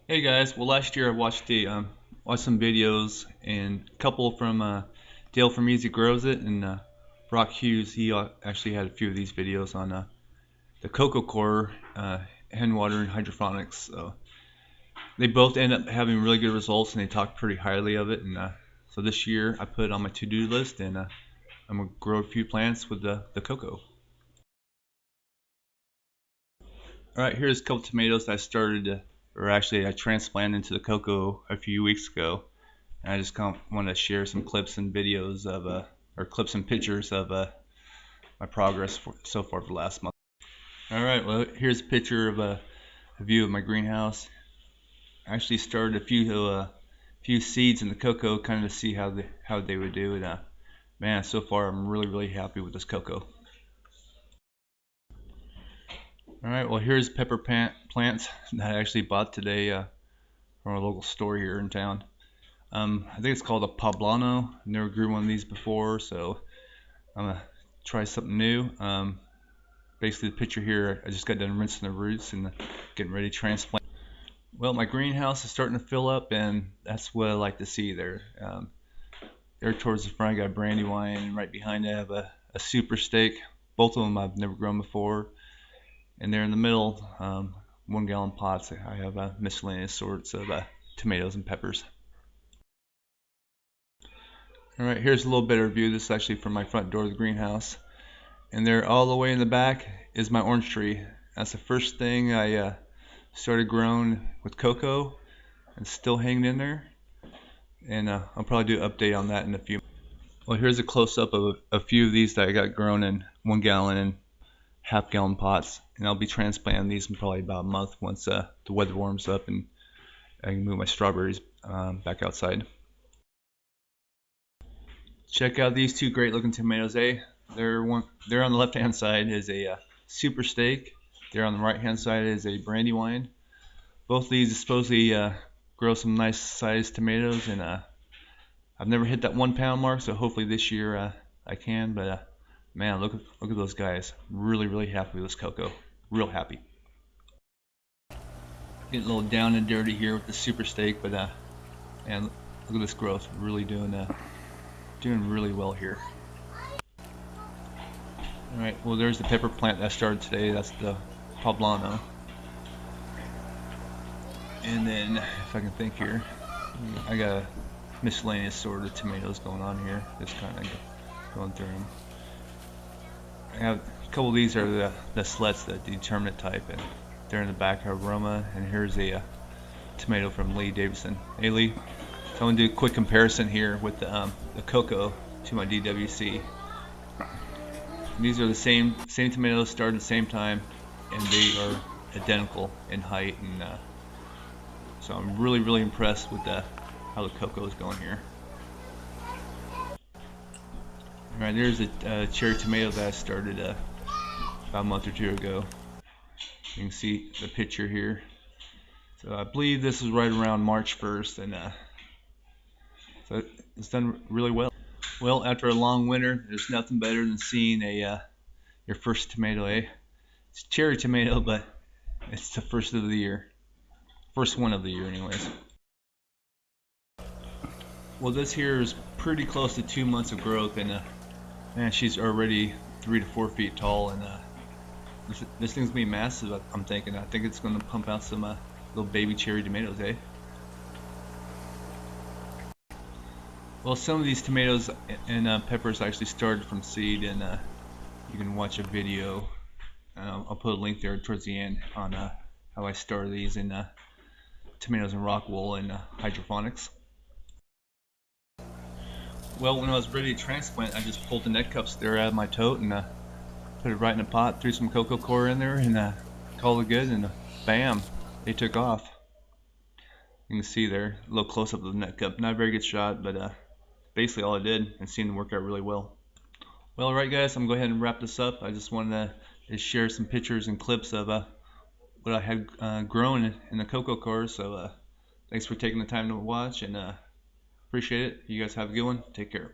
Hey guys, well last year I watched some videos, and a couple from Dale from Easy Grows It, and Brock Hughes. He actually had a few of these videos on the Coco Core, hand water and hydroponics. So they both end up having really good results, and they talk pretty highly of it. And so this year I put it on my to-do list, and I'm gonna grow a few plants with the Coco. All right, here's a couple tomatoes that I started, or actually I transplanted into the Coco a few weeks ago. And I just kind of want to share some clips and videos of, or clips and pictures of my progress so far for the last month. All right, well, here's a picture of a view of my greenhouse. I actually started a few seeds in the cocoa, kind of to see how they would do. And man, so far I'm really happy with this cocoa. All right, well, here's pepper plants that I actually bought today from a local store here in town. I think it's called a poblano. Never grew one of these before, so I'm gonna try something new. Basically, the picture here, I just got done rinsing the roots and getting ready to transplant. Well, my greenhouse is starting to fill up, and that's what I like to see there. There towards the front, I got brandywine, and right behind, I have a super steak. Both of them I've never grown before. And there in the middle, 1 gallon pots, I have miscellaneous sorts of tomatoes and peppers. All right, here's a little better view. This is actually from my front door of the greenhouse. And there all the way in the back is my orange tree. That's the first thing I started growing with Coco, and still hanging in there. And I'll probably do an update on that in a few. Well, here's a close-up of a few of these that I got grown in 1 gallon and half-gallon pots. And I'll be transplanting these in probably about a month once the weather warms up and I can move my strawberries back outside. Check out these two great-looking tomatoes, eh? They're on the left-hand side is a super steak. There on the right-hand side is a brandywine. Both of these supposedly grow some nice sized tomatoes, and I've never hit that 1 pound mark, so hopefully this year I can. But man, look at those guys. Really happy with this cocoa. Real happy. Getting a little down and dirty here with the super steak, but man, look at this growth. Really doing really well here. Alright, well, there's the pepper plant that I started today. That's the poblano. And then, if I can think here, I got a miscellaneous sort of tomatoes going on here. Just kind of going through them. I have a couple of these are the sleds, the determinate type, and they're in the back of Roma. And here's a tomato from Lee Davidson. Hey Lee, so I'm gonna do a quick comparison here with the Coco to my DWC. These are the same tomatoes, started at the same time, and they are identical in height, and so I'm really impressed with how the cocoa is going here. All right, there's a cherry tomato that I started about a month or two ago. You can see the picture here. So I believe this is right around March 1st, and so it's done really well. Well, after a long winter, there's nothing better than seeing your first tomato, eh? It's cherry tomato, but it's the first of the year. First one of the year, anyways. Well, this here is pretty close to 2 months of growth, and man, she's already 3 to 4 feet tall, and this thing's gonna be massive. I'm thinking. I think it's gonna pump out some little baby cherry tomatoes, eh? Well, some of these tomatoes and peppers actually started from seed, and you can watch a video. I'll put a link there towards the end on how I started these in tomatoes and rock wool and hydroponics. Well, when I was ready to transplant, I just pulled the net cups there out of my tote and put it right in a pot, threw some coco coir in there, and called it good, and bam, they took off. You can see there, a little close up of the net cup. Not a very good shot, but basically all I did, and seemed to work out really well. Well, alright guys, I'm going to go ahead and wrap this up. I just wanted to share some pictures and clips of what I had grown in the coco coir. So thanks for taking the time to watch, and appreciate it. You guys have a good one. Take care.